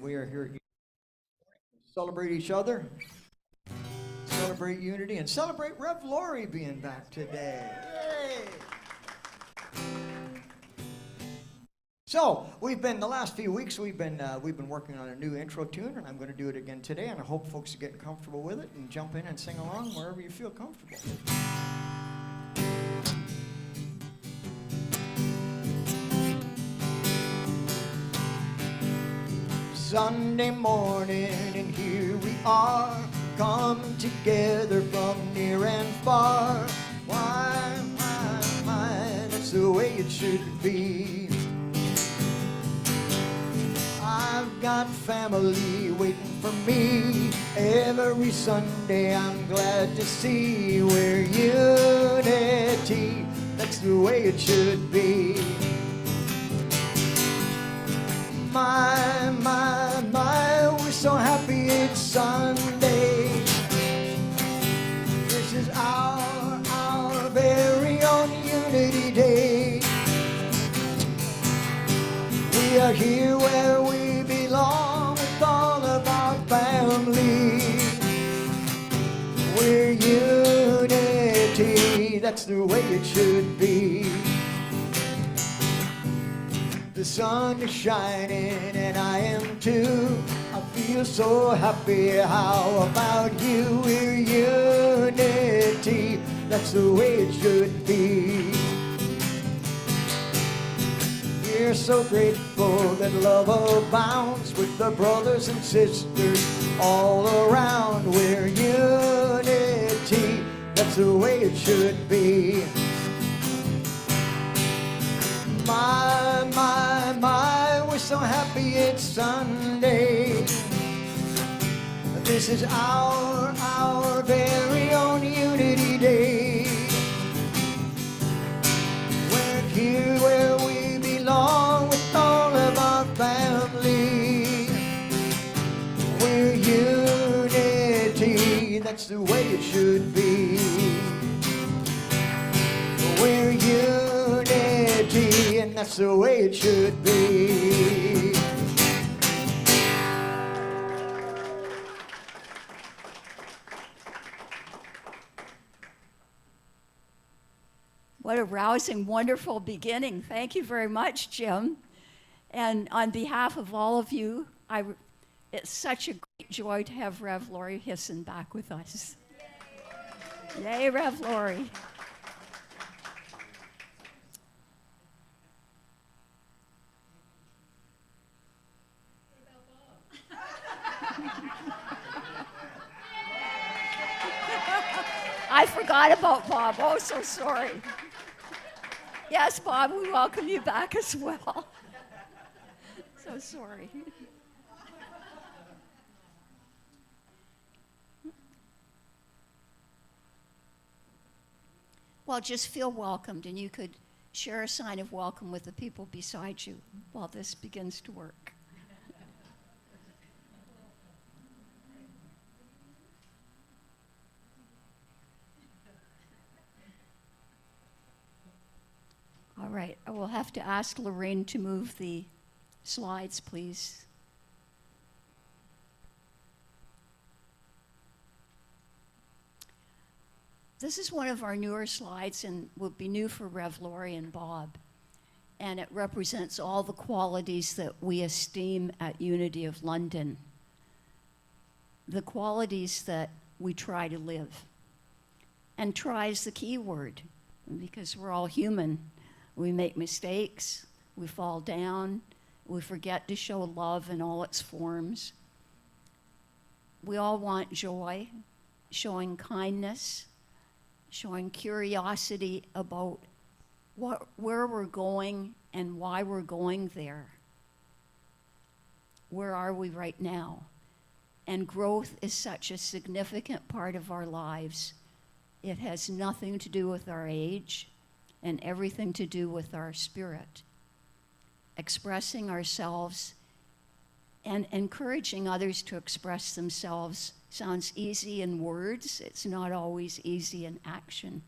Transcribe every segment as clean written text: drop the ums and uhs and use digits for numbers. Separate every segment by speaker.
Speaker 1: We are here to celebrate each other, celebrate unity, and celebrate Rev Lori being back today. Yay! So we've been the last few weeks. We've been working on a new intro tune, and I'm going to do it again today. And I hope folks are getting comfortable with it and jump in and sing along wherever you feel comfortable. Sunday morning, and here we are, coming together from near and far. Why, that's the way it should be. I've got family waiting for me every Sunday. I'm glad to see we're unity. That's the way it should be. My, we're so happy it's Sunday. This is our very own Unity Day. We are here where we belong with all of our family. We're unity, that's the way it should be. The sun is shining and I am too. I feel so happy, how about you? We're unity, that's the way it should be. We're so grateful that love abounds with the brothers and sisters all around. We're unity, that's the way it should be. My, we're so happy it's Sunday. This is our very own Unity Day. We're here where we belong with all of our family. We're unity, that's the way it should be. We're unity, and that's the way it should be.
Speaker 2: What a rousing, wonderful beginning. Thank you very much, Jim. And on behalf of all of you, it's such a great joy to have Rev Lori Hisson back with us. Yay, Rev Lori. I forgot about Bob. Oh, so sorry. Yes, Bob, we welcome you back as well. So sorry. Well, just feel welcomed, and you could share a sign of welcome with the people beside you while this begins to work. All right, I will have to ask Lorraine to move the slides, please. This is one of our newer slides and will be new for Rev Lori and Bob. And it represents all the qualities that we esteem at Unity of London. The qualities that we try to live. And try is the key word, because we're all human. We make mistakes, we fall down, we forget to show love in all its forms. We all want joy, showing kindness, showing curiosity about where we're going and why we're going there. Where are we right now? And growth is such a significant part of our lives. It has nothing to do with our age and everything to do with our spirit. Expressing ourselves and encouraging others to express themselves sounds easy in words. It's not always easy in action.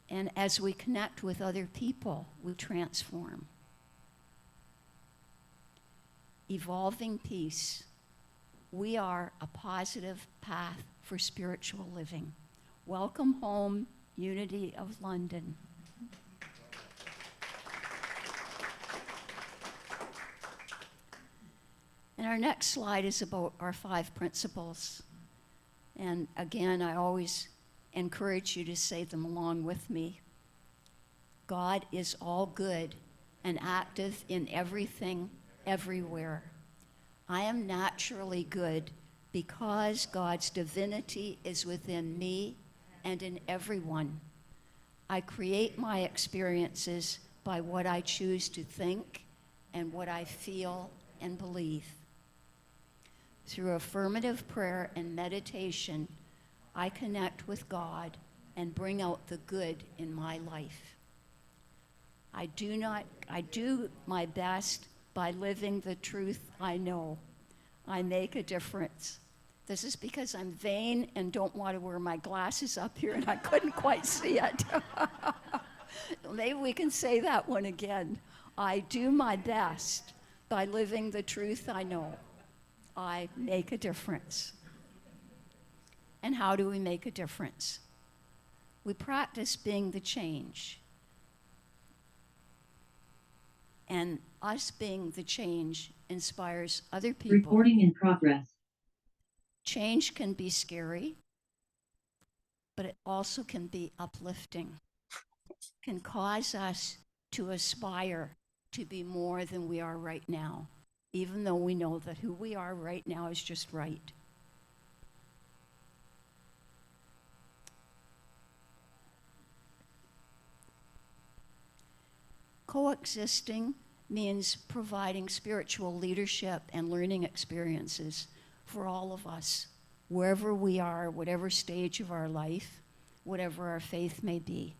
Speaker 2: And as we connect with other people, we transform. evolving peace. We are a positive path for spiritual living. Welcome home, Unity of London. And our next slide is about our 5 principles. And again, I always encourage you to say them along with me. God is all good and active in everything, everywhere. I am naturally good because God's divinity is within me and in everyone. I create my experiences by what I choose to think and what I feel and believe. Through affirmative prayer and meditation, I connect with God and bring out the good in my life. I do my best by living the truth I know. I make a difference. This is because I'm vain and don't want to wear my glasses up here, and I couldn't quite see it. Maybe we can say that one again. I do my best by living the truth I know. I make a difference. And how do we make a difference? We practice being the change. And us being the change inspires other people.
Speaker 3: Recording in progress.
Speaker 2: Change can be scary, but it also can be uplifting. Can cause us to aspire to be more than we are right now, even though we know that who we are right now is just right. Coexisting means providing spiritual leadership and learning experiences for all of us, wherever we are, whatever stage of our life, whatever our faith may be.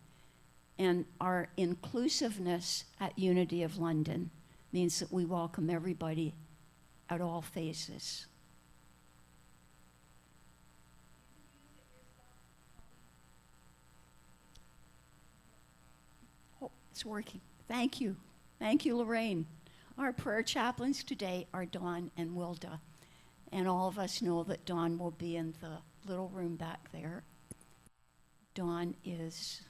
Speaker 2: And our inclusiveness at Unity of London means that we welcome everybody at all phases. Oh, it's working. Thank you. Thank you, Lorraine. Our prayer chaplains today are Dawn and Wilda. And all of us know that Dawn will be in the little room back there. Dawn is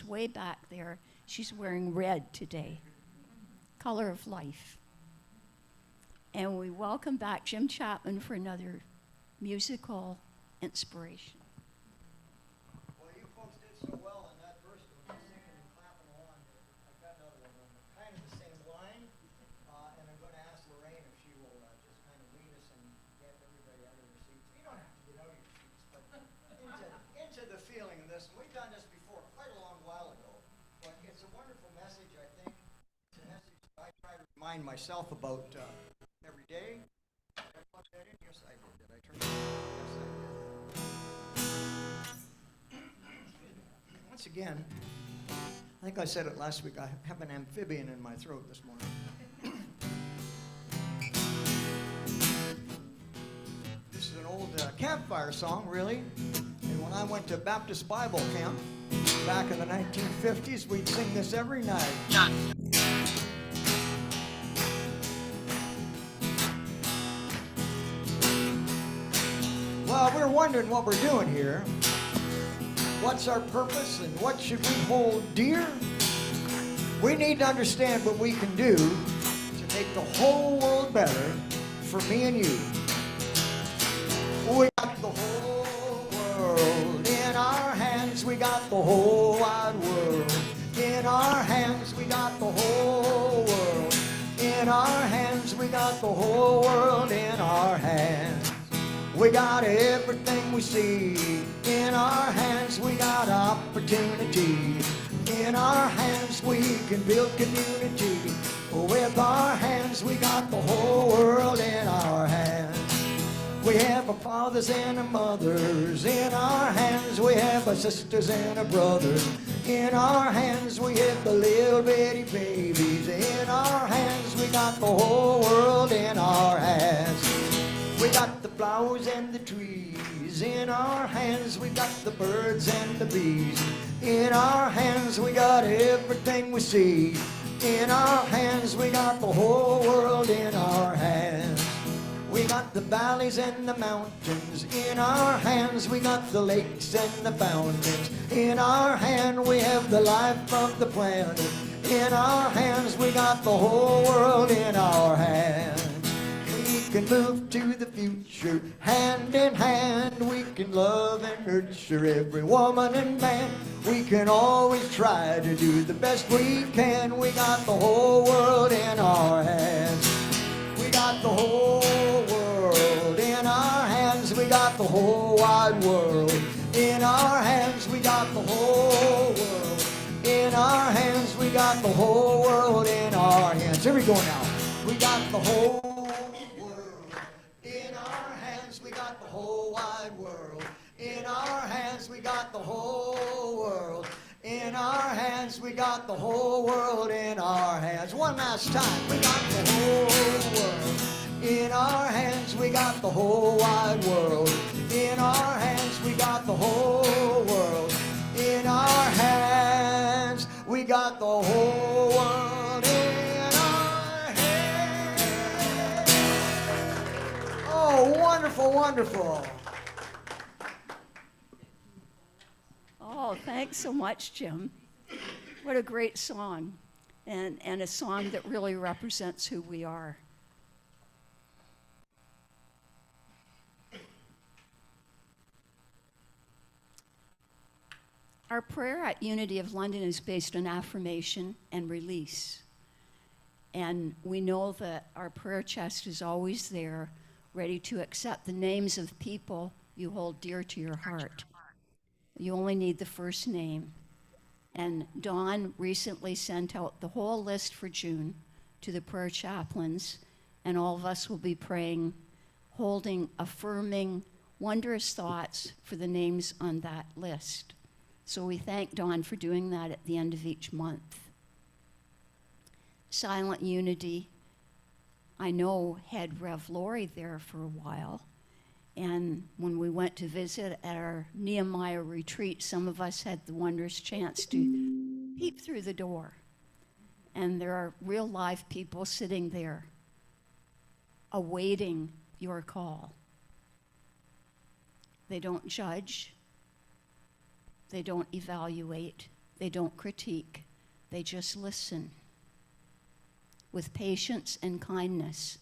Speaker 2: way back there. She's wearing red today. Color of life. And we welcome back Jim Chapman for another musical inspiration.
Speaker 1: Well, you folks did so well in that verse when you're singing and clapping along. I've got another one on kind of the same line, and I'm going to ask Lorraine if she will just kind of lead us and get everybody out of their seats. You don't have to get out of your seats, but into the feeling of this. We've done this before quite a long while ago, but it's a wonderful message, I think. It's a message I try to remind myself about every day. Did I plug that in? Yes, I did. Did I turn it on? Yes, I did. Once again, I think I said it last week, I have an amphibian in my throat this morning. This is an old campfire song, really. And when I went to Baptist Bible camp back in the 1950s, we'd sing this every night. Well, we're wondering what we're doing here. What's our purpose and what should we hold dear? We need to understand what we can do to make the whole world better for me and you. We got the whole world in our hands. We got the whole wide world in our hands. We got the whole world in our hands. We got the whole world in our hands. We got everything we see in our hands. We got opportunity in our hands. We can build community with our hands. We got the whole world in our hands. We have our fathers and our mothers in our hands. We have our sisters and our brothers in our hands. We have the little bitty babies in our hands. We got the whole world in our hands. We got the flowers and the trees in our hands. We got the birds and the bees in our hands. We got everything we see in our hands. We got the whole world in valleys and the mountains. In our hands we got the lakes and the fountains. In our hand we have the life of the planet. In our hands we got the whole world in our hands. We can move to the future hand in hand. We can love and nurture every woman and man. We can always try to do the best we can. We got the whole world in our hands. We got the whole world in our hands. We got the whole wide world in our hands. We got the whole world in our hands. We got the whole world in our hands. Here we go now. We got the whole world in our hands. We got the whole wide world in our hands. We got the whole world in our hands. We got the whole world in our hands. One last time. We got the whole world in our hands. We got the whole wide world in our hands. We got the whole world in our hands. We got the whole world in our hands. Oh, wonderful, wonderful.
Speaker 2: Oh, thanks so much, Jim. What a great song, and a song that really represents who we are. Our prayer at Unity of London is based on affirmation and release. And we know that our prayer chest is always there, ready to accept the names of people you hold dear to your heart. You only need the first name. And Dawn recently sent out the whole list for June to the prayer chaplains, and all of us will be praying, holding, affirming, wondrous thoughts for the names on that list. So we thank Dawn for doing that at the end of each month. Silent Unity, I know, had Rev Lori there for a while. And when we went to visit at our Nehemiah retreat, some of us had the wondrous chance to peep through the door. And there are real live people sitting there awaiting your call. They don't judge. They don't evaluate. They don't critique. They just listen with patience and kindness.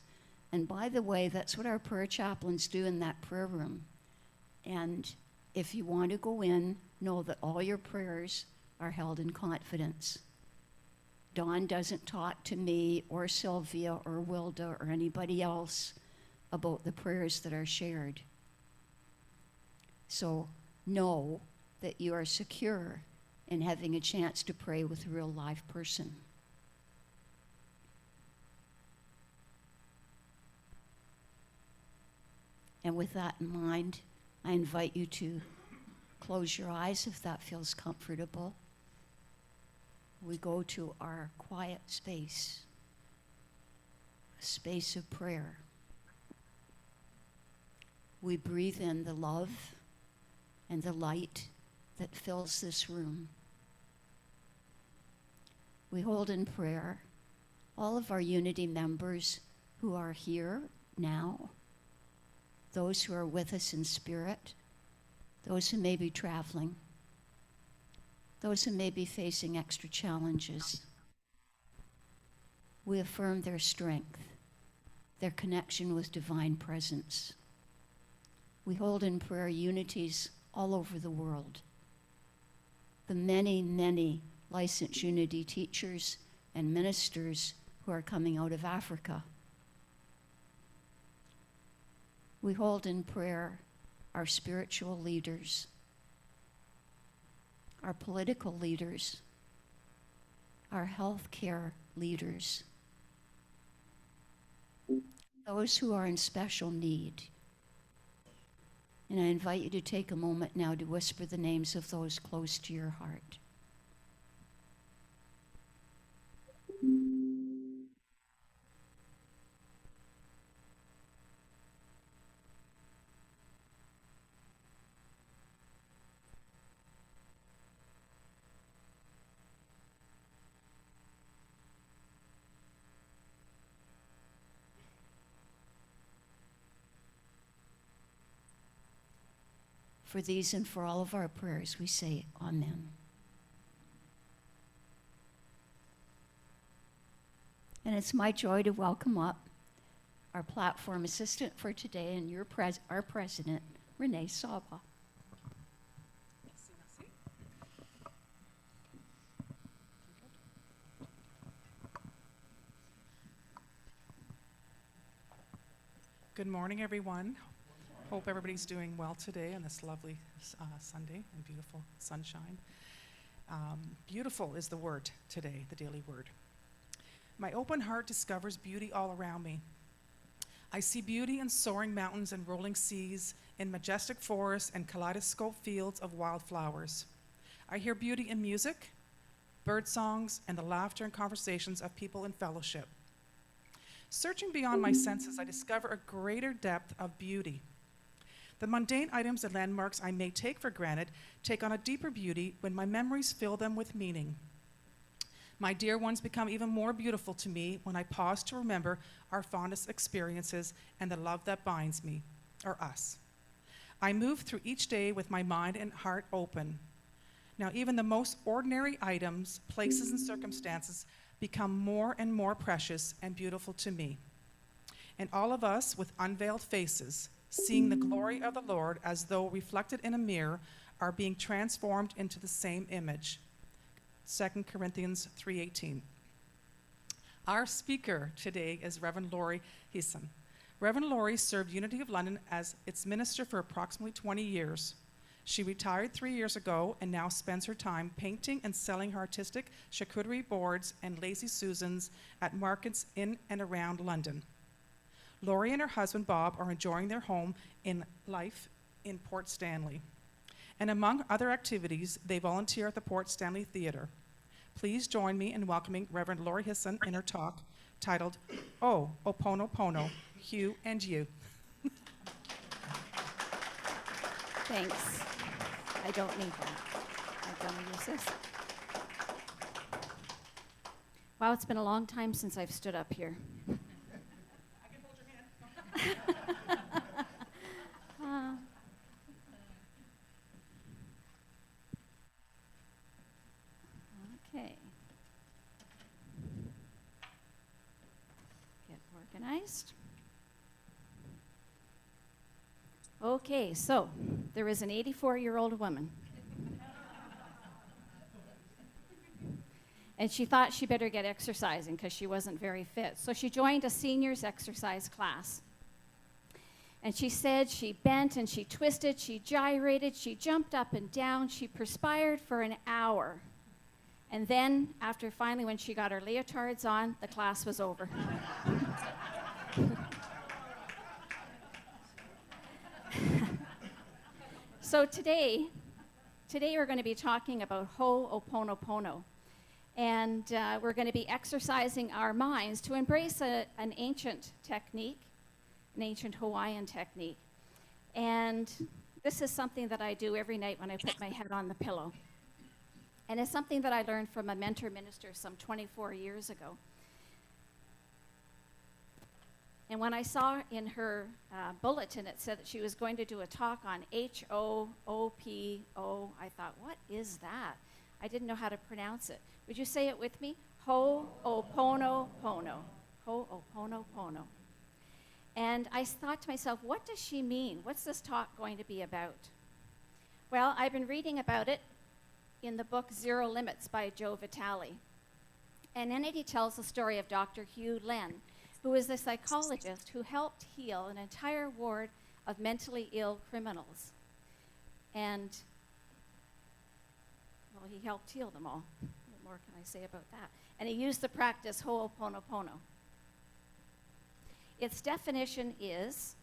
Speaker 2: And by the way, that's what our prayer chaplains do in that prayer room. And if you want to go in, know that all your prayers are held in confidence. Dawn doesn't talk to me or Sylvia or Wilda or anybody else about the prayers that are shared. So know that you are secure in having a chance to pray with a real live person. And with that in mind, I invite you to close your eyes if that feels comfortable. We go to our quiet space, a space of prayer. We breathe in the love and the light that fills this room. We hold in prayer all of our Unity members who are here now, those who are with us in spirit, those who may be traveling, those who may be facing extra challenges. We affirm their strength, their connection with divine presence. We hold in prayer unities all over the world. The many, many licensed Unity teachers and ministers who are coming out of Africa. We hold in prayer our spiritual leaders, our political leaders, our healthcare leaders, those who are in special need. And I invite you to take a moment now to whisper the names of those close to your heart. For these and for all of our prayers, we say amen. And it's my joy to welcome up our platform assistant for today and our president, Renee Saba.
Speaker 3: Good morning, everyone. Hope everybody's doing well today on this lovely Sunday and beautiful sunshine. Beautiful is the word today, the daily word. My open heart discovers beauty all around me. I see beauty in soaring mountains and rolling seas, in majestic forests and kaleidoscope fields of wildflowers. I hear beauty in music, bird songs, and the laughter and conversations of people in fellowship. Searching beyond my senses, I discover a greater depth of beauty. The mundane items and landmarks I may take for granted take on a deeper beauty when my memories fill them with meaning. My dear ones become even more beautiful to me when I pause to remember our fondest experiences and the love that binds me, or us. I move through each day with my mind and heart open. Now, even the most ordinary items, places, and circumstances become more and more precious and beautiful to me. And all of us with unveiled faces, seeing the glory of the Lord as though reflected in a mirror, are being transformed into the same image. 2 Corinthians 3:18. Our speaker today is Rev Lori Hisson. Rev Lori served Unity of London as its minister for approximately 20 years. She retired 3 years ago and now spends her time painting and selling her artistic charcuterie boards and Lazy Susans at markets in and around London. Lori and her husband Bob are enjoying their home in life in Port Stanley. And among other activities, they volunteer at the Port Stanley Theatre. Please join me in welcoming Rev Lori Hisson in her talk titled, Oh, Oponopono, Hugh and You.
Speaker 2: Thanks. I don't need that. I don't use this. Wow, it's been a long time since I've stood up here.
Speaker 3: I can hold your hand.
Speaker 2: Okay. Get organized. Okay, so there is an 84-year-old woman. And she thought she better get exercising because she wasn't very fit. So she joined a seniors exercise class. And she said she bent and she twisted, she gyrated, she jumped up and down, she perspired for an hour. And then, after finally when she got her leotards on, the class was over. So today we're going to be talking about Ho'oponopono. And we're going to be exercising our minds to embrace an ancient technique, an ancient Hawaiian technique. And this is something that I do every night when I put my head on the pillow. And it's something that I learned from a mentor minister some 24 years ago. And when I saw in her bulletin, it said that she was going to do a talk on H-O-O-P-O, I thought, what is that? I didn't know how to pronounce it. Would you say it with me? Ho'oponopono. Ho'oponopono. And I thought to myself, what does she mean? What's this talk going to be about? Well, I've been reading about it in the book Zero Limits by Joe Vitale. And in it he tells the story of Dr. Hugh Len, who is a psychologist who helped heal an entire ward of mentally ill criminals. And, well, he helped heal them all. What more can I say about that? And he used the practice Ho'oponopono. Its definition is,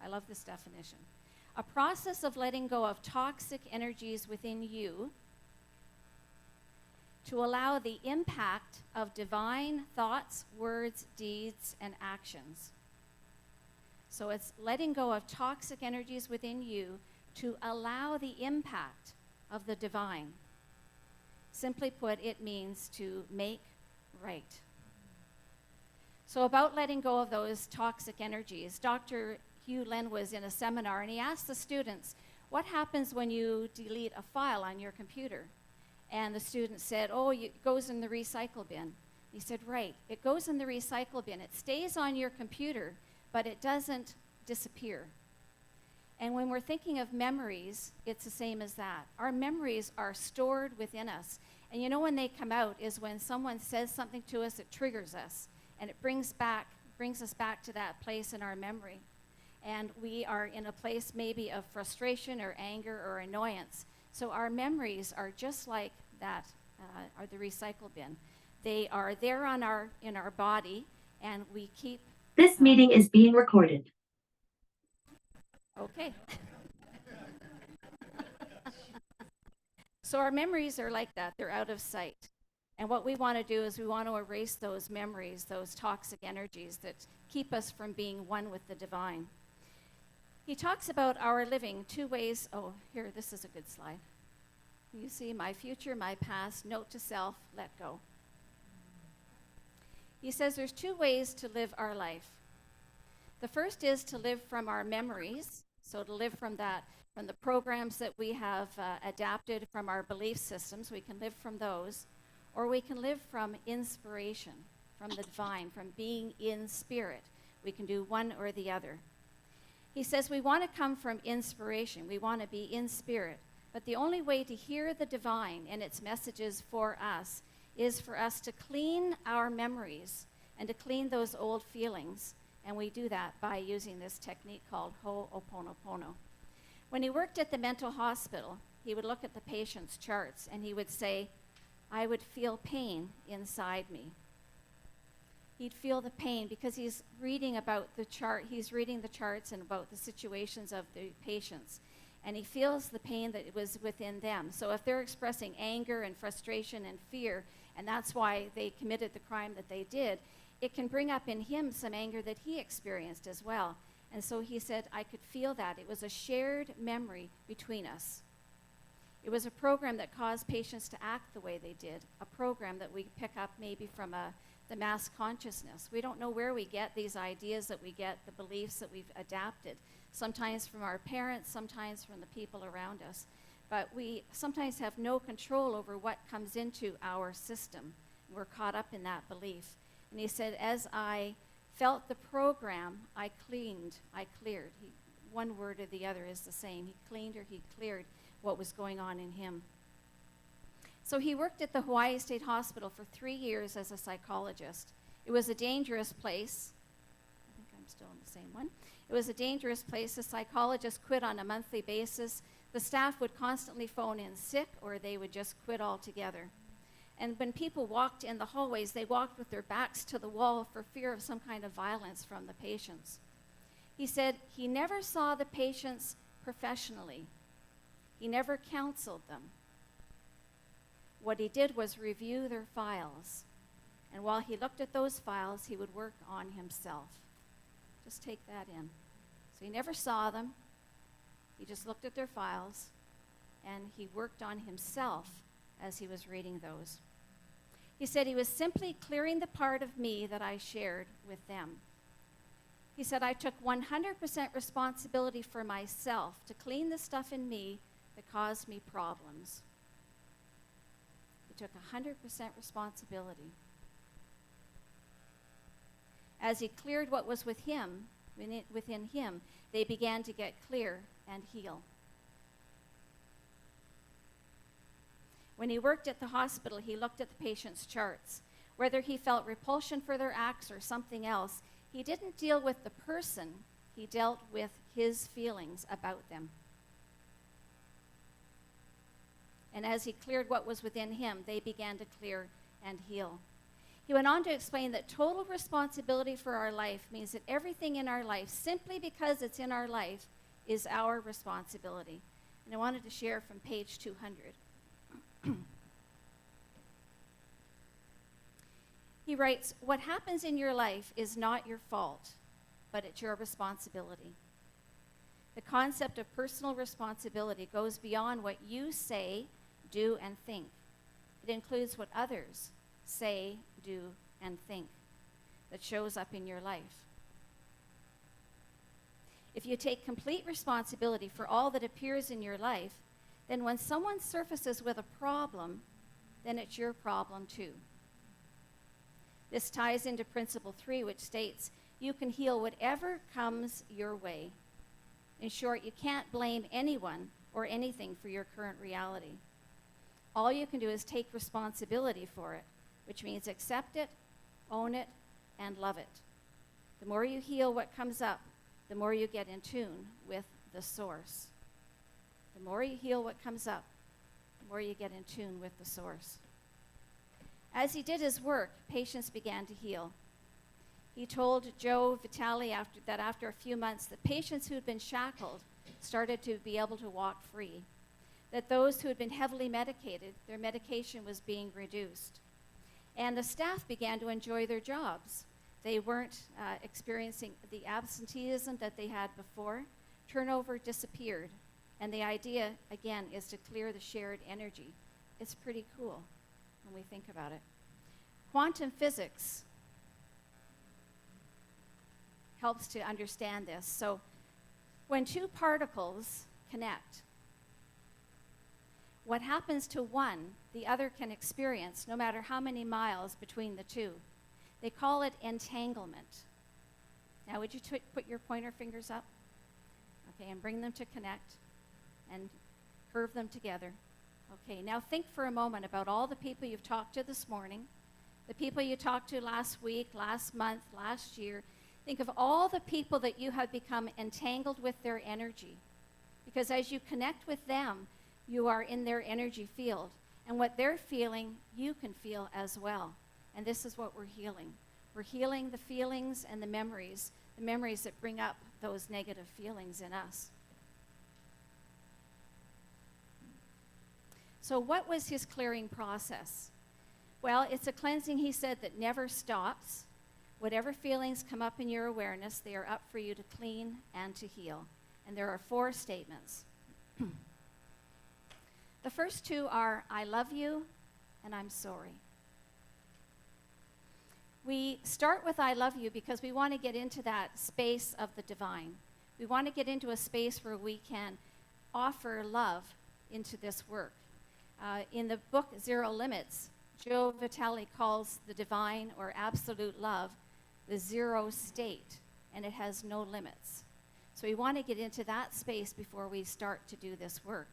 Speaker 2: I love this definition, a process of letting go of toxic energies within you to allow the impact of divine thoughts, words, deeds, and actions. So it's letting go of toxic energies within you to allow the impact of the divine. Simply put, it means to make right. So about letting go of those toxic energies, Dr.
Speaker 4: Hugh Lin was in a seminar, and he asked the students, what happens when you delete a file on your computer? And the student said, oh, it goes in the recycle bin. He said, right, it goes in the recycle bin. It stays on your computer, but it doesn't disappear. And when we're thinking of memories, it's the same as that. Our memories are stored within us. And you know when they come out is when someone says something to us, it triggers us. And it brings us back to that place in our memory. And we are in a place maybe of frustration or anger or annoyance. So our memories are just like that, are the recycle bin. They are there in our body, and we keep...
Speaker 5: This meeting is being recorded.
Speaker 4: Okay. So our memories are like that. They're out of sight. And what we want to do is we want to erase those memories, those toxic energies that keep us from being one with the divine. He talks about our living 2 ways. Oh, here, this is a good slide. You see my future, my past, note to self, let go. He says there's 2 ways to live our life. The first is to live from our memories, so to live from the programs that we have adapted from our belief systems. We can live from those, or we can live from inspiration, from the divine, from being in spirit. We can do one or the other. He says we want to come from inspiration. We want to be in spirit. But the only way to hear the divine and its messages for us is for us to clean our memories and to clean those old feelings. And we do that by using this technique called Ho'oponopono. When he worked at the mental hospital, he would look at the patient's charts and he would say, I would feel pain inside me. He'd feel the pain because he's reading about the chart. He's reading the charts and about the situations of the patients. And he feels the pain that was within them. So if they're expressing anger and frustration and fear, and that's why they committed the crime that they did, it can bring up in him some anger that he experienced as well. And so he said, I could feel that. It was a shared memory between us. It was a program that caused patients to act the way they did, a program that we pick up maybe from the mass consciousness. We don't know where we get these ideas that we get, the beliefs that we've adapted, sometimes from our parents, sometimes from the people around us. But we sometimes have no control over what comes into our system. We're caught up in that belief. And he said, as I felt the program, I cleared. One word or the other is the same. He cleaned or he cleared what was going on in him. So he worked at the Hawaii State Hospital for 3 years as a psychologist. It was a dangerous place. I think I'm still in the same one. It was a dangerous place. The psychologists quit on a monthly basis. The staff would constantly phone in sick, or they would just quit altogether. And when people walked in the hallways, they walked with their backs to the wall for fear of some kind of violence from the patients. He said he never saw the patients professionally. He never counseled them. What he did was review their files. And while he looked at those files, he would work on himself. Just take that in. So he never saw them. He just looked at their files, and he worked on himself as he was reading those. He said he was simply clearing the part of me that I shared with them. He said, I took 100% responsibility for myself to clean the stuff in me that caused me problems. He took 100% responsibility. As he cleared what was within him, they began to get clear and heal. When he worked at the hospital, he looked at the patient's charts. Whether he felt repulsion for their acts or something else, he didn't deal with the person, he dealt with his feelings about them. And as he cleared what was within him, they began to clear and heal. He went on to explain that total responsibility for our life means that everything in our life, simply because it's in our life, is our responsibility. And I wanted to share from page 200. He writes, what happens in your life is not your fault, but it's your responsibility. The concept of personal responsibility goes beyond what you say, do, and think. It includes what others say, do, and think that shows up in your life. If you take complete responsibility for all that appears in your life, then when someone surfaces with a problem, then it's your problem too. This ties into Principle 3, which states, you can heal whatever comes your way. In short, you can't blame anyone or anything for your current reality. All you can do is take responsibility for it, which means accept it, own it, and love it. The more you heal what comes up, the more you get in tune with the source. The more you heal what comes up, the more you get in tune with the source. As he did his work, patients began to heal. He told Joe Vitale after a few months that patients who had been shackled started to be able to walk free, that those who had been heavily medicated, their medication was being reduced. And the staff began to enjoy their jobs. They weren't experiencing the absenteeism that they had before. Turnover disappeared. And the idea, again, is to clear the shared energy. It's pretty cool when we think about it. Quantum physics helps to understand this. So when two particles connect, what happens to one, the other can experience, no matter how many miles between the two. They call it entanglement. Now, would you put your pointer fingers up? Okay, and bring them to connect and curve them together. Okay, now think for a moment about all the people you've talked to this morning, the people you talked to last week, last month, last year. Think of all the people that you have become entangled with their energy. Because as you connect with them, you are in their energy field. And what they're feeling, you can feel as well. And this is what we're healing. We're healing the feelings and the memories that bring up those negative feelings in us. So what was his clearing process? Well, it's a cleansing, he said, that never stops. Whatever feelings come up in your awareness, they are up for you to clean and to heal. And there are 4 statements. The first 2 are, I love you and I'm sorry. We start with I love you because we want to get into that space of the divine. We want to get into a space where we can offer love into this work. In the book Zero Limits, Joe Vitale calls the divine or absolute love the zero state, and it has no limits. So we want to get into that space before we start to do this work.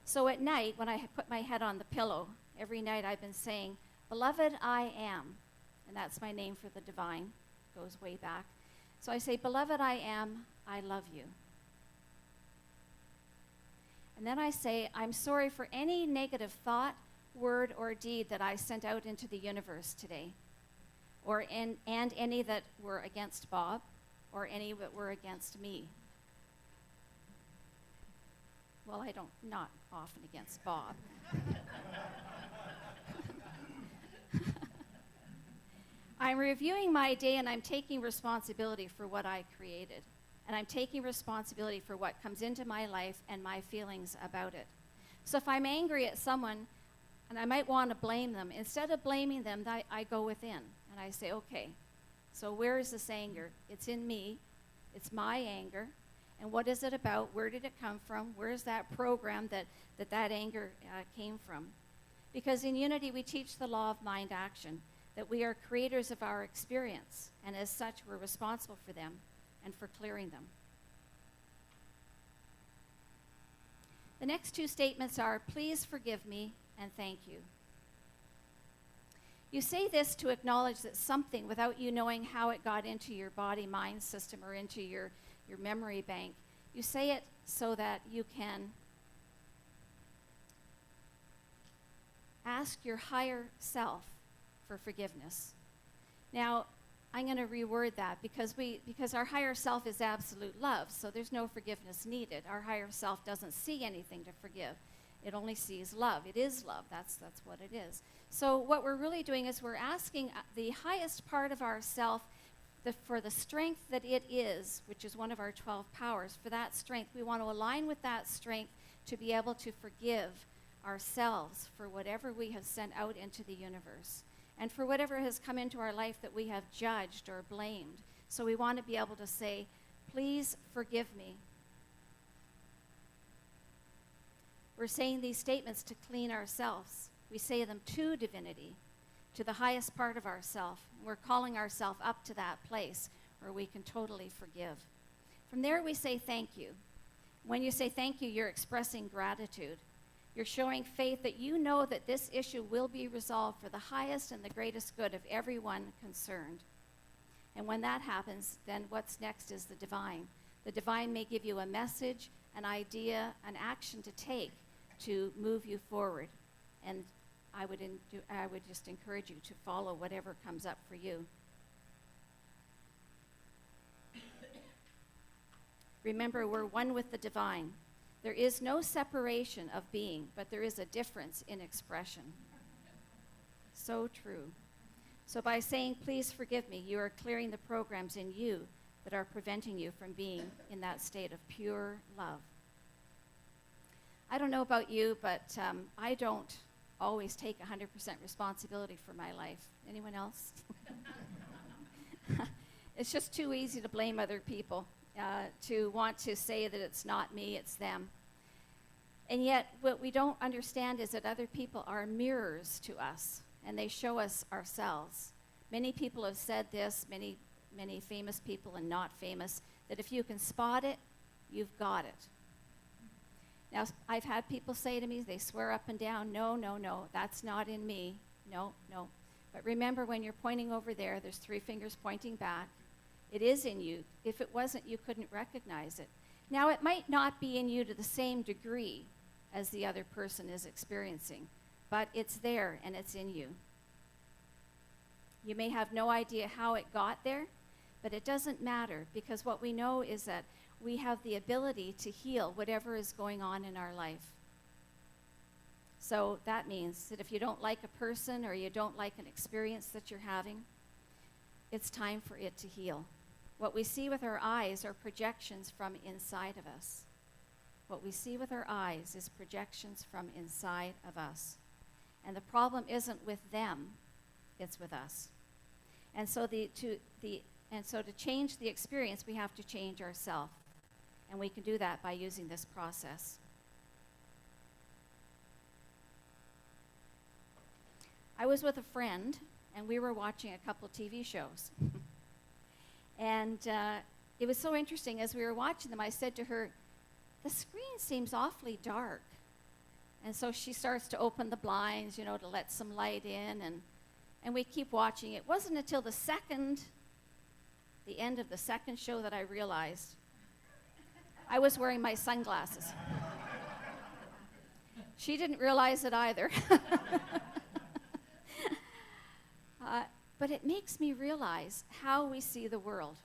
Speaker 4: So at night, when I put my head on the pillow, every night I've been saying, Beloved, I am. And that's my name for the divine. It goes way back. So I say, Beloved, I am. I love you. And then I say, I'm sorry for any negative thought, word, or deed that I sent out into the universe today, and any that were against Bob, or any that were against me. Well, not often against Bob. I'm reviewing my day and I'm taking responsibility for what I created. And I'm taking responsibility for what comes into my life and my feelings about it. So if I'm angry at someone, and I might want to blame them, instead of blaming them, I go within and I say, okay, so where is this anger? It's in me. It's my anger. And what is it about? Where did it come from? Where's that program that anger came from? Because in Unity, we teach the law of mind action, that we are creators of our experience, and as such, we're responsible for them and for clearing them. The next 2 statements are, please forgive me and thank you. You say this to acknowledge that something, without you knowing how it got into your body-mind system or into your memory bank, you say it so that you can ask your higher self for forgiveness. Now, I'm going to reword that because our higher self is absolute love, so there's no forgiveness needed. Our higher self doesn't see anything to forgive. It only sees love. It is love. That's what it is. So what we're really doing is we're asking the highest part of ourself for the strength that it is, which is one of our 12 powers, for that strength. We want to align with that strength to be able to forgive ourselves for whatever we have sent out into the universe and for whatever has come into our life that we have judged or blamed. So we want to be able to say, Please forgive me. We're saying these statements to clean ourselves. We say them to divinity, to the highest part of ourself. We're calling ourselves up to that place where we can totally forgive. From there, we say thank you. When you say thank you, you're expressing gratitude. You're showing faith that you know that this issue will be resolved for the highest and the greatest good of everyone concerned. And when that happens, then what's next is the divine. The divine may give you a message, an idea, an action to take to move you forward. And I would just encourage you to follow whatever comes up for you. Remember, we're one with the divine. There is no separation of being, but there is a difference in expression. So true. So by saying, please forgive me, you are clearing the programs in you that are preventing you from being in that state of pure love. I don't know about you, but I don't always take 100% responsibility for my life. Anyone else? It's just too easy to blame other people, to want to say that it's not me, it's them. And yet, what we don't understand is that other people are mirrors to us, and they show us ourselves. Many people have said this, many famous people and not famous, that if you can spot it, you've got it. Now, I've had people say to me, they swear up and down, no, that's not in me. No. But remember, when you're pointing over there, there's 3 fingers pointing back. It is in you. If it wasn't, you couldn't recognize it. Now, it might not be in you to the same degree as the other person is experiencing, but it's there and it's in you. You may have no idea how it got there, but it doesn't matter, because what we know is that we have the ability to heal whatever is going on in our life. So that means that if you don't like a person or you don't like an experience that you're having, it's time for it to heal. What we see with our eyes are projections from inside of us. What we see with our eyes is projections from inside of us. And the problem isn't with them, it's with us. And so to change the experience, we have to change ourselves. And we can do that by using this process. I was with a friend, and we were watching a couple TV shows. And it was so interesting. As we were watching them, I said to her, the screen seems awfully dark. And so she starts to open the blinds, to let some light in, and we keep watching. It wasn't until the end of the second show that I realized I was wearing my sunglasses. She didn't realize it either. But it makes me realize how we see the world.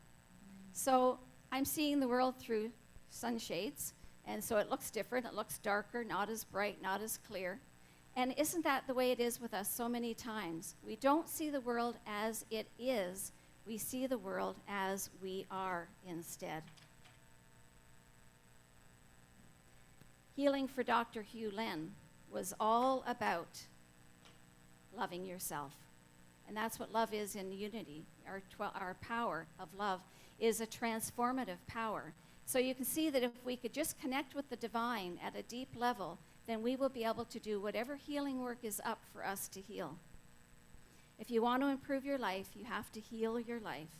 Speaker 4: So I'm seeing the world through sunshades, and so it looks different. It looks darker, not as bright, not as clear. And isn't that the way it is with us so many times? We don't see the world as it is. We see the world as we are instead. Healing for Dr. Hugh Len was all about loving yourself. And that's what love is in unity. Our power of love is a transformative power. So you can see that if we could just connect with the divine at a deep level, then we will be able to do whatever healing work is up for us to heal. If you want to improve your life, you have to heal your life.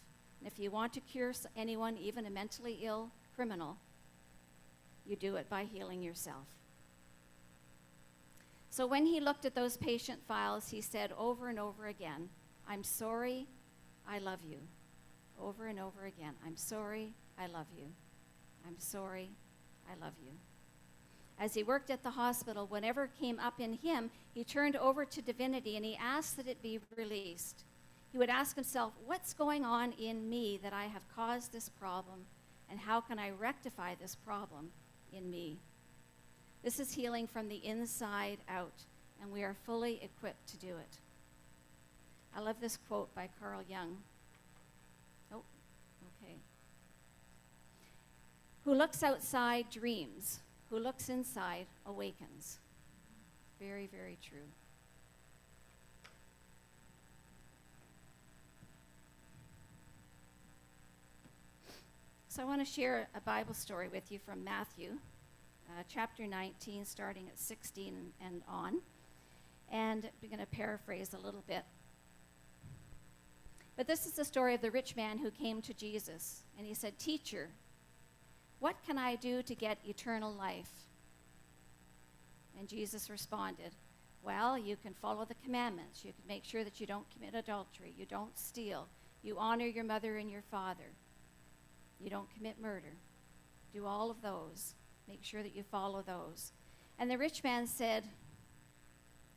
Speaker 4: And if you want to cure anyone, even a mentally ill criminal, you do it by healing yourself. So when he looked at those patient files, he said over and over again, I'm sorry, I love you. Over and over again, I'm sorry, I love you. I'm sorry, I love you. As he worked at the hospital, whenever came up in him, he turned over to divinity and he asked that it be released. He would ask himself, what's going on in me that I have caused this problem, and how can I rectify this problem in me? This is healing from the inside out, and we are fully equipped to do it. I love this quote by Carl Jung. Oh, okay. Who looks outside dreams. Who looks inside awakens. Very, very true. So I want to share a Bible story with you from Matthew, chapter 19, starting at 16 and on. And we're going to paraphrase a little bit. But this is the story of the rich man who came to Jesus. And he said, "Teacher, what can I do to get eternal life?" And Jesus responded, "Well, you can follow the commandments. You can make sure that you don't commit adultery. You don't steal. You honor your mother and your father. You don't commit murder. Do all of those. Make sure that you follow those." And the rich man said,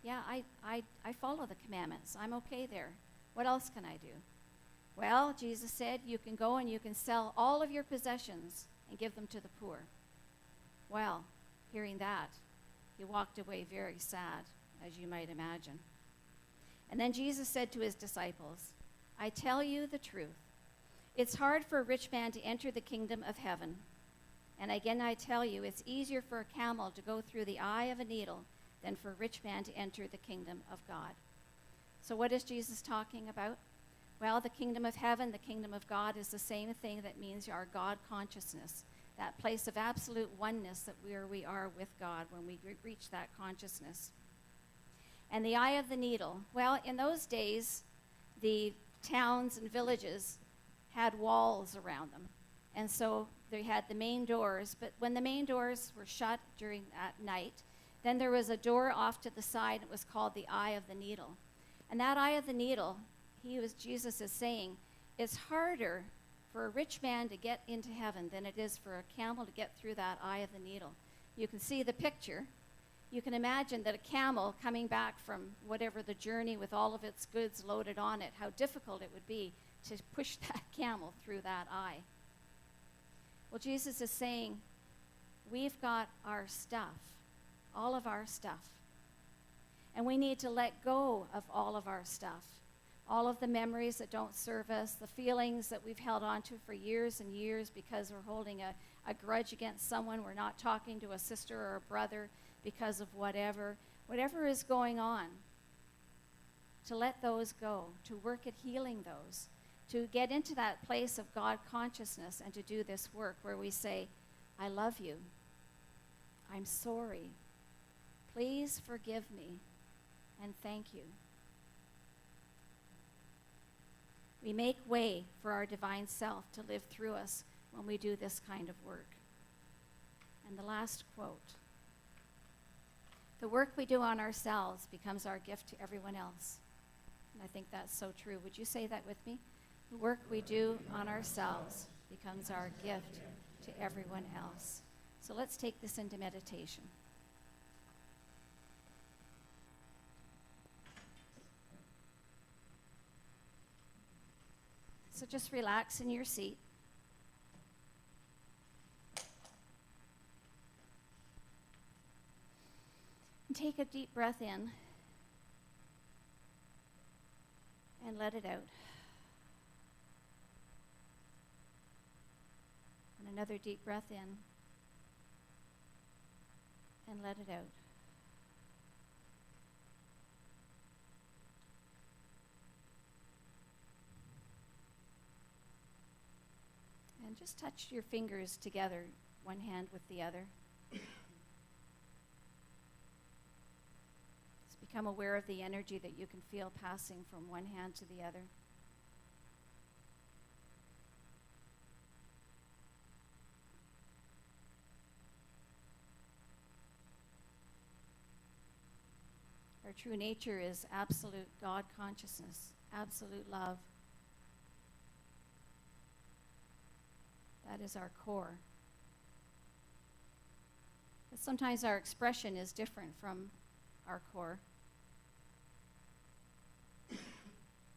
Speaker 4: "Yeah, I follow the commandments. I'm okay there. What else can I do?" "Well," Jesus said, "you can go and you can sell all of your possessions and give them to the poor." Well, hearing that, he walked away very sad, as you might imagine. And then Jesus said to his disciples, "I tell you the truth. It's hard for a rich man to enter the kingdom of heaven. And again, I tell you, it's easier for a camel to go through the eye of a needle than for a rich man to enter the kingdom of God." So what is Jesus talking about? Well, the kingdom of heaven, the kingdom of God is the same thing. That means our God consciousness, that place of absolute oneness that where we are with God when we reach that consciousness. And the eye of the needle. Well, in those days, the towns and villages had walls around them. And so they had the main doors. But when the main doors were shut at night, then there was a door off to the side. It was called the eye of the needle. And that eye of the needle, Jesus is saying, it's harder for a rich man to get into heaven than it is for a camel to get through that eye of the needle. You can see the picture. You can imagine that a camel coming back from whatever the journey with all of its goods loaded on it, how difficult it would be to push that camel through that eye. Well, Jesus is saying, we've got our stuff, all of our stuff. And we need to let go of all of our stuff. All of the memories that don't serve us, the feelings that we've held on to for years and years because we're holding a grudge against someone, we're not talking to a sister or a brother because of whatever is going on. To let those go, to work at healing those, to get into that place of God consciousness and to do this work where we say, "I love you. I'm sorry. Please forgive me and thank you." We make way for our divine self to live through us when we do this kind of work. And the last quote, "The work we do on ourselves becomes our gift to everyone else." And I think that's so true. Would you say that with me? The work we do on ourselves becomes our gift to everyone else. So let's take this into meditation. So just relax in your seat. And take a deep breath in and let it out. And another deep breath in and let it out. And just touch your fingers together, one hand with the other. Just become aware of the energy that you can feel passing from one hand to the other. Our true nature is absolute God consciousness, absolute love. That is our core. But sometimes our expression is different from our core.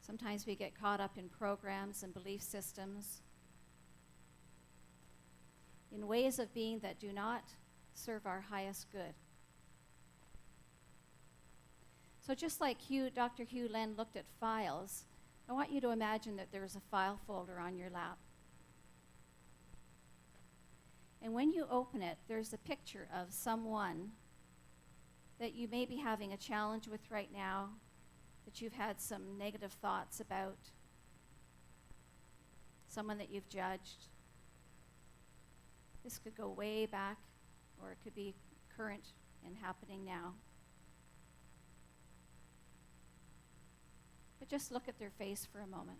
Speaker 4: Sometimes we get caught up in programs and belief systems, in ways of being that do not serve our highest good. So just like Dr. Hugh Len looked at files, I want you to imagine that there's a file folder on your lap. And when you open it, there's a picture of someone that you may be having a challenge with right now, that you've had some negative thoughts about, someone that you've judged. This could go way back, or it could be current and happening now. But just look at their face for a moment.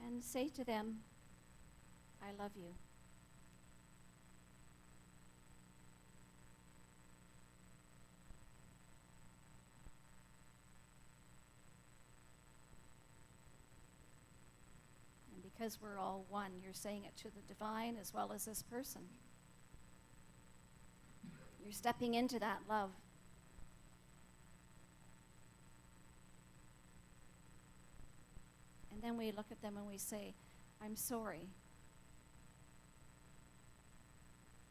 Speaker 4: And say to them, I love you. And because we're all one, you're saying it to the divine as well as this person. You're stepping into that love. And then we look at them and we say, I'm sorry.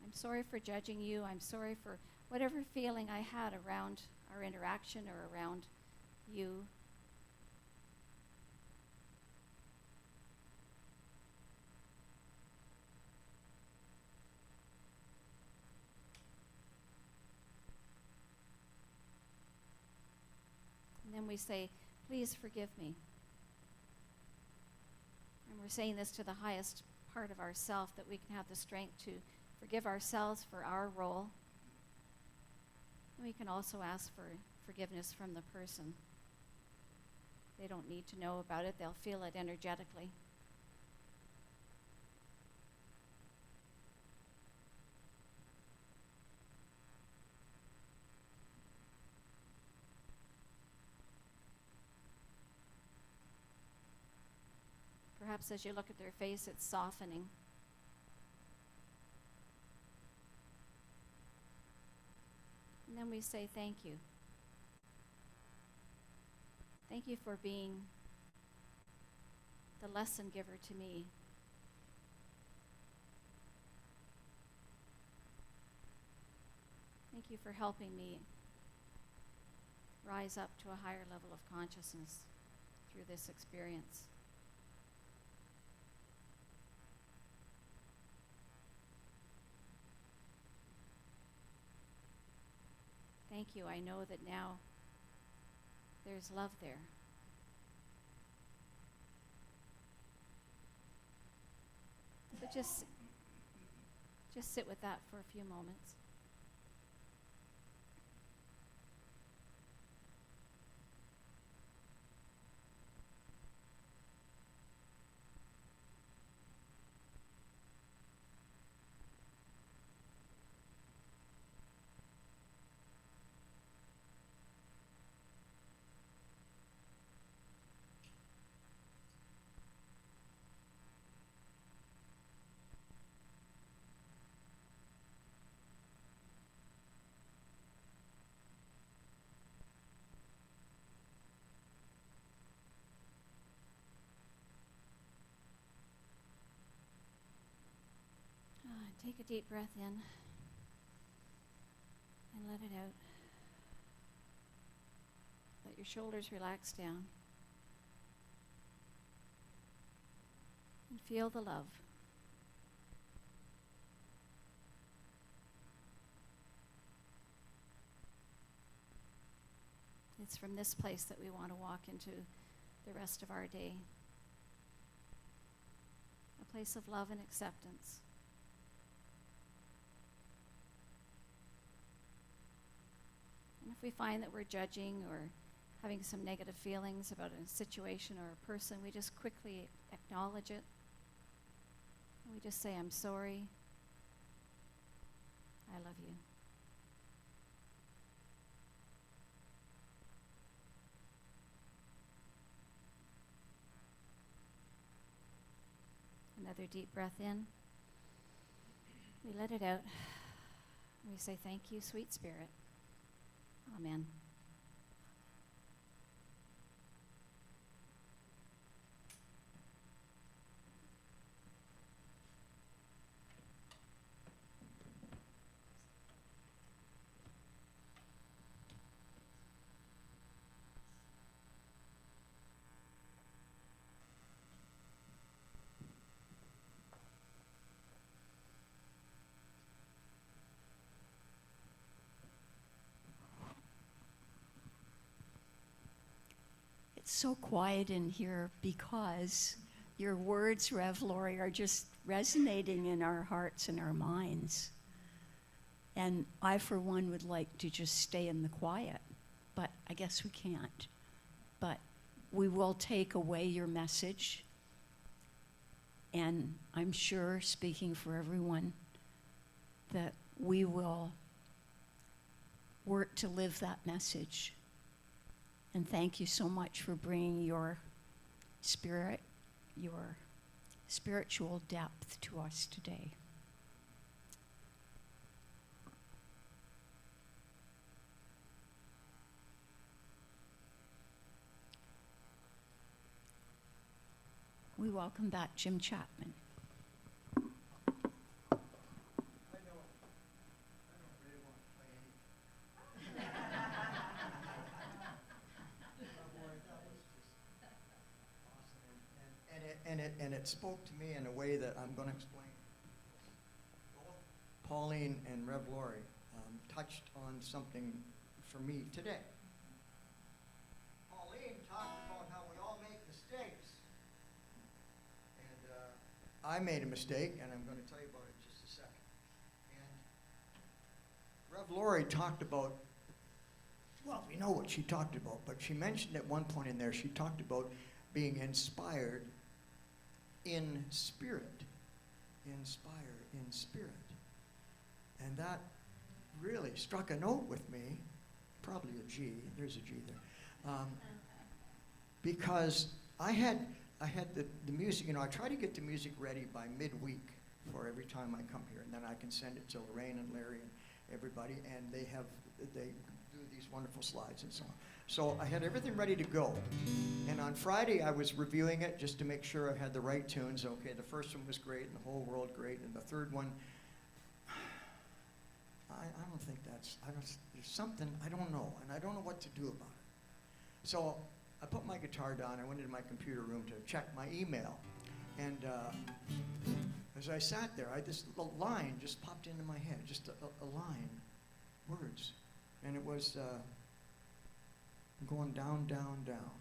Speaker 4: I'm sorry for judging you. I'm sorry for whatever feeling I had around our interaction or around you. And then we say, please forgive me. And we're saying this to the highest part of ourself, that we can have the strength to forgive ourselves for our role. And we can also ask for forgiveness from the person. They don't need to know about it. They'll feel it energetically. Perhaps as you look at their face, it's softening. And then we say thank you. Thank you for being the lesson giver to me. Thank you for helping me rise up to a higher level of consciousness through this experience. Thank you. I know that now there's love there. So just sit with that for a few moments. Take a deep breath in and let it out. Let your shoulders relax down. And feel the love. It's from this place that we want to walk into the rest of our day. A place of love and acceptance. And if we find that we're judging or having some negative feelings about a situation or a person, we just quickly acknowledge it. And we just say, I'm sorry. I love you. Another deep breath in. We let it out. We say, thank you, sweet spirit. Amen.
Speaker 2: It's so quiet in here because your words, Rev Lori, are just resonating in our hearts and our minds. And I, for one, would like to just stay in the quiet, but I guess we can't. But we will take away your message, and I'm sure, speaking for everyone, that we will work to live that message. And thank you so much for bringing your spirit, your spiritual depth to us today. We welcome back Jim Chapman.
Speaker 1: And it spoke to me in a way that I'm going to explain. Both Pauline and Rev Lori touched on something for me today. Pauline talked about how we all make mistakes. And I made a mistake, and I'm going to tell you about it in just a second. And Rev Lori talked about, well, we know what she talked about, but she mentioned at one point in there, she talked about being inspired in spirit. Inspire in spirit. And that really struck a note with me, probably a G, there's a G there, because I had the music, I try to get the music ready by midweek for every time I come here, and then I can send it to Lorraine and Larry and everybody, and they do these wonderful slides and so on. So I had everything ready to go. And on Friday, I was reviewing it just to make sure I had the right tunes. Okay, the first one was great, and the whole world great, and the third one, I don't think there's something, I don't know, and I don't know what to do about it. So I put my guitar down, I went into my computer room to check my email. And as I sat there, this little line just popped into my head, just a line, words. And it was going down, down, down.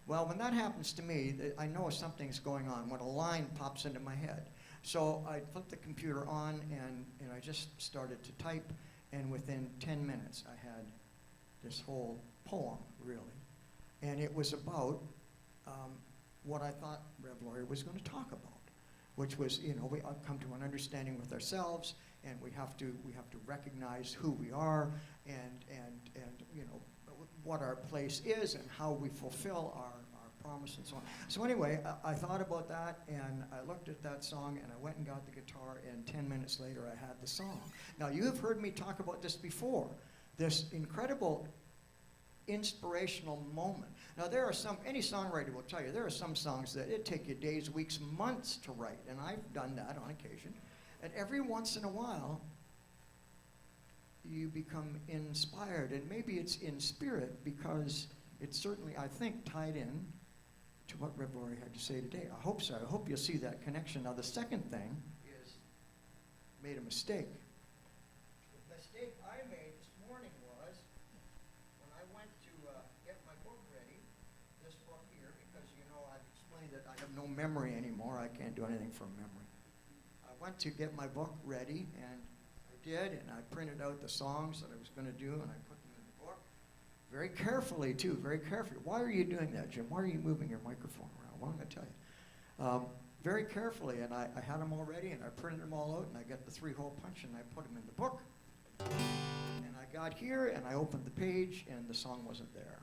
Speaker 1: Well, when that happens to me, I know something's going on, when a line pops into my head. So I flipped the computer on, and I just started to type, and within 10 minutes, I had this whole poem, really. And it was about what I thought Rev Lori was going to talk about, which was, we come to an understanding with ourselves, and we have to recognize who we are, and what our place is, and how we fulfill our promise, and so on. So anyway, I thought about that, and I looked at that song, and I went and got the guitar, and 10 minutes later, I had the song. Now, you have heard me talk about this before, this incredible inspirational moment. Now, there are any songwriter will tell you, there are some songs that it take you days, weeks, months to write, and I've done that on occasion. And every once in a while, you become inspired, and maybe it's in spirit, because it's certainly, I think, tied in to what Rev Lori had to say today. I hope so. I hope you'll see that connection. Now, the second thing is, made a mistake. The mistake I made this morning was, when I went to get my book ready, this book here, because I've explained that I have no memory anymore. I can't do anything from memory. I went to get my book ready, and I did, and I printed out the songs that I was going to do, and I put them in the book. Very carefully, too, very carefully. Why are you doing that, Jim? Why are you moving your microphone around? Well, I'm going to tell you. Very carefully, and I had them all ready, and I printed them all out, and I got the 3-hole punch, and I put them in the book. And I got here, and I opened the page, and the song wasn't there.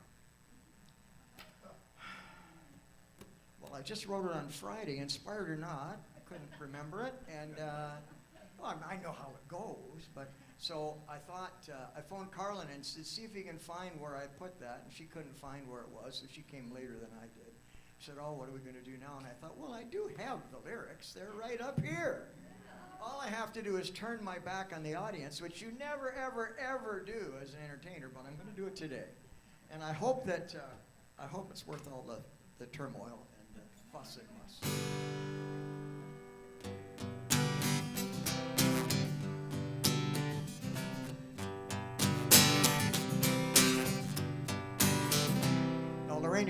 Speaker 1: Well, I just wrote it on Friday, inspired or not. I couldn't remember it, and well, I know how it goes, but so I thought, I phoned Carlin and said, see if he can find where I put that, and she couldn't find where it was, so she came later than I did. She said, oh, what are we going to do now? And I thought, well, I do have the lyrics. They're right up here. All I have to do is turn my back on the audience, which you never, ever, ever do as an entertainer, but I'm going to do it today. And I hope that, I hope it's worth all the turmoil and the fuss and muss.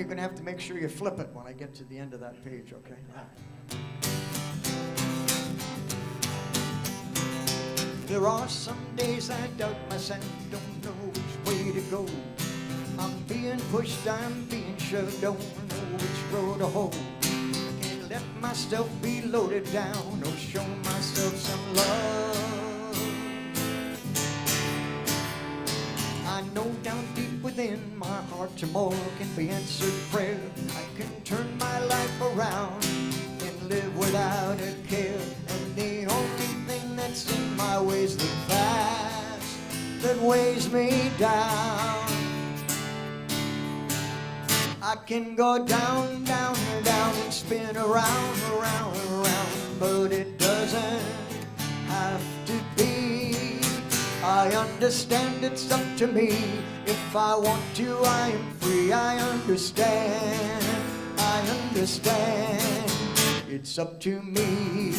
Speaker 1: you're going to have to make sure you flip it when I get to the end of that page, okay? There are some days I doubt myself, don't know which way to go. I'm being pushed, I'm being shoved, don't know which road to hold. Can't let myself be loaded down or show myself some love. I know down deep within my heart tomorrow can be answered prayer. I can turn my life around and live without a care. And the only thing that's in my way is the past that weighs me down. I can go down, down, down and spin around, around, around, but it doesn't have to be. I understand it's up to me. If I want to, I am free. I understand, I understand. It's up to me.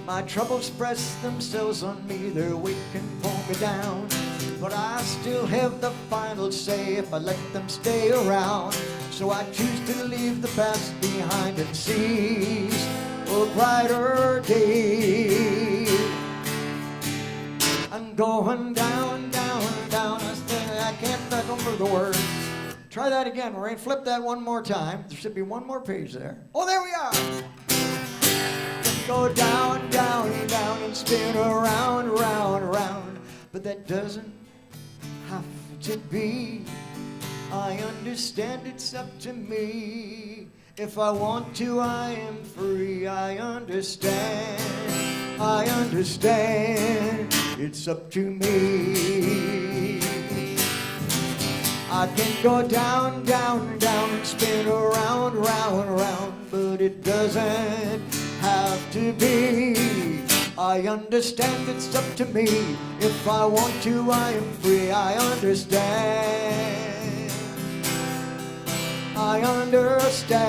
Speaker 1: My troubles press themselves on me, their weight can pull me down. But I still have the final say if I let them stay around. So I choose to leave the past behind and seize a brighter day. I'm going down, down, down. I can't remember the words. Try that again, Lorraine. Flip that one more time. There should be one more page there. Oh, there we are. Go down, down, down and spin around, round, round. But that doesn't have to be. I understand it's up to me. If I want to, I am free. I understand, I understand. It's up to me. I can go down, down, down and spin around, round, round. But it doesn't have to be. I understand it's up to me. If I want to, I am free. I understand, I understand.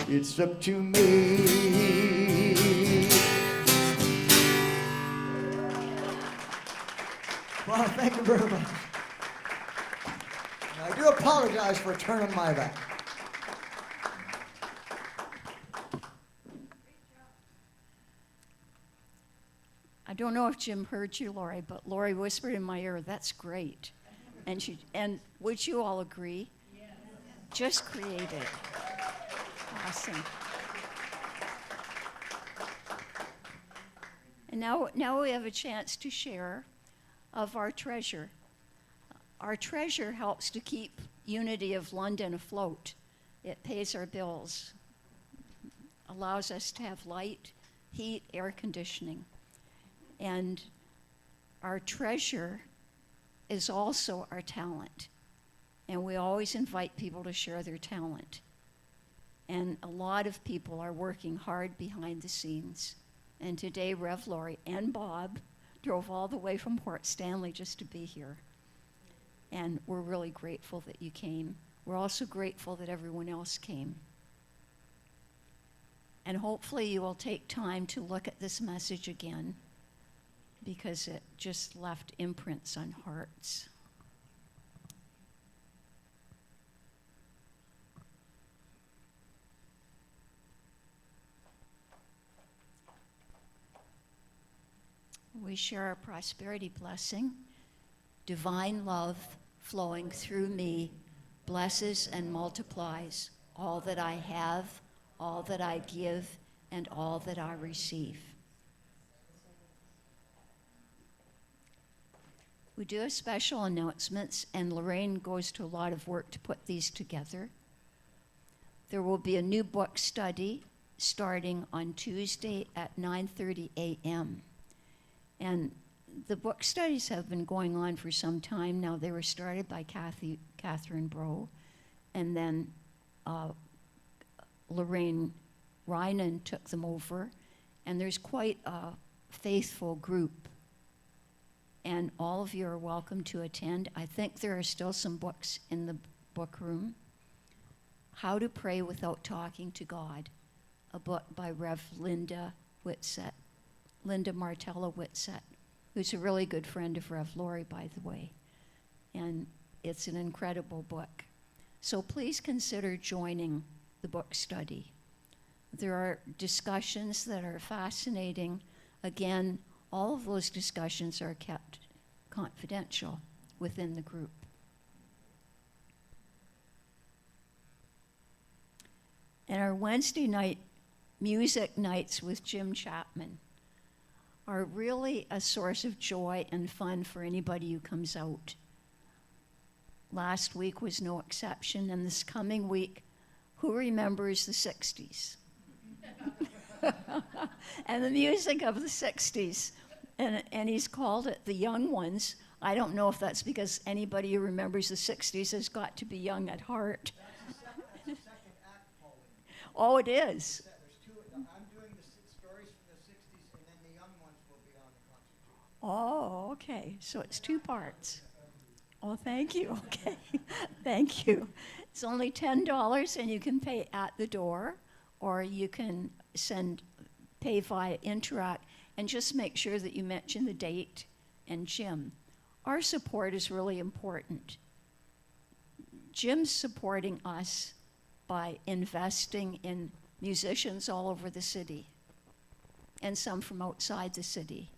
Speaker 1: It's up to me. Well, thank you very much. I do apologize for turning my back.
Speaker 2: I don't know if Jim heard you, Lori, but Lori whispered in my ear, "That's great." And would you all agree? Yes. Just created. Awesome. And now we have a chance to share of our treasure. Our treasure helps to keep Unity of London afloat. It pays our bills, allows us to have light, heat, air conditioning. And our treasure is also our talent. And we always invite people to share their talent. And a lot of people are working hard behind the scenes. And today, Rev Lori and Bob drove all the way from Port Stanley just to be here. And we're really grateful that you came. We're also grateful that everyone else came. And hopefully you will take time to look at this message again, because it just left imprints on hearts. We share our prosperity blessing. Divine love flowing through me blesses and multiplies all that I have, all that I give, and all that I receive. We do have special announcements, and Lorraine goes to a lot of work to put these together. There will be a new book study starting on Tuesday at 9:30 a.m. And the book studies have been going on for some time now. They were started by Catherine Bro, and then Lorraine Rynan took them over, and there's quite a faithful group. And all of you are welcome to attend. I think there are still some books in the book room. How to Pray Without Talking to God, a book by Rev Linda Martella Whitsett. who's a really good friend of Rev Lori, by the way. And it's an incredible book. So please consider joining the book study. There are discussions that are fascinating. Again, all of those discussions are kept confidential within the group. And our Wednesday night music nights with Jim Chapman are really a source of joy and fun for anybody who comes out. Last week was no exception, and this coming week, who remembers the 60s? And the music of the 60s. And he's called it the young ones. I don't know if that's because anybody who remembers the 60s has got to be young at heart.
Speaker 1: That's the second act, Pauline.
Speaker 2: Oh, it is.
Speaker 1: There's two. I'm doing the stories from the 60s, and then the young ones will be on the concert too.
Speaker 2: Oh, okay. So it's two parts. Oh, thank you. Okay. Thank you. It's only $10, and you can pay at the door, or you can pay via Interact, and just make sure that you mention the date and Jim. Our support is really important. Jim's supporting us by investing in musicians all over the city, and some from outside the city.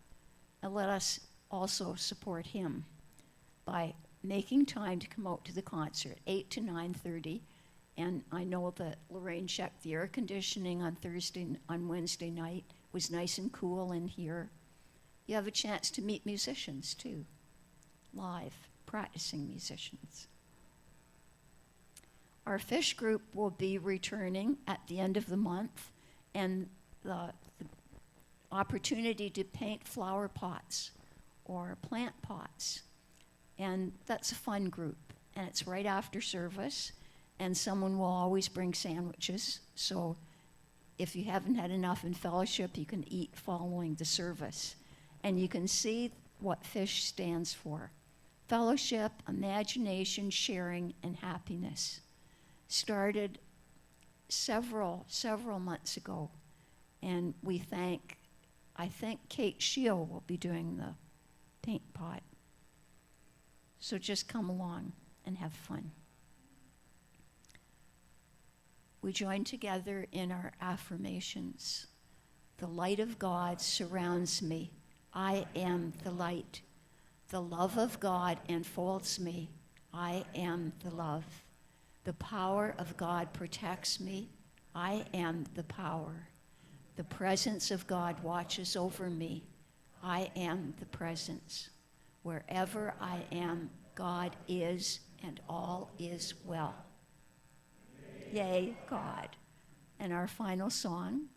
Speaker 2: And let us also support him by making time to come out to the concert, 8 to 9:30. And I know that Lorraine checked the air conditioning on Wednesday night. It was nice and cool in here. You have a chance to meet musicians too, live, practicing musicians. Our fish group will be returning at the end of the month, and the opportunity to paint flower pots or plant pots. And that's a fun group, and it's right after service, and someone will always bring sandwiches. So if you haven't had enough in fellowship, you can eat following the service. And you can see what FISH stands for: fellowship, imagination, sharing, and happiness. Started several months ago, and I think Kate Sheo will be doing the paint pot. So just come along and have fun. We join together in our affirmations. The light of God surrounds me. I am the light. The love of God enfolds me. I am the love. The power of God protects me. I am the power. The presence of God watches over me. I am the presence. Wherever I am, God is, and all is well. Yea, God. And our final song.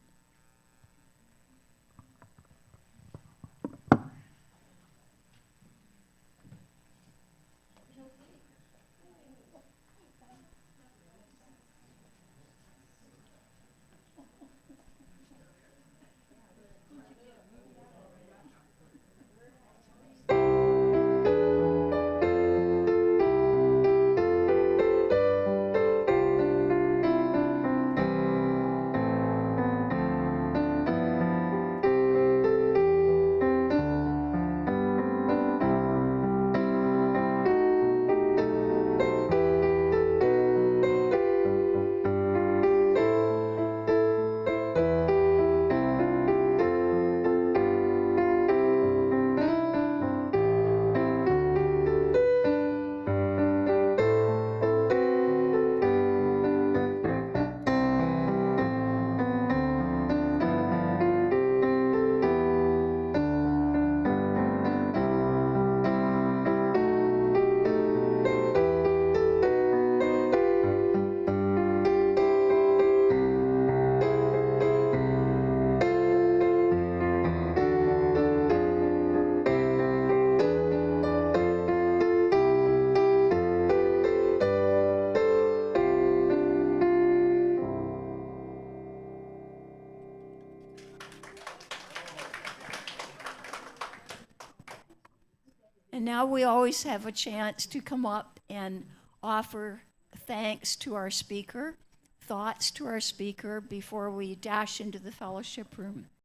Speaker 2: And now we always have a chance to come up and offer thanks to our speaker, thoughts to our speaker before we dash into the fellowship room.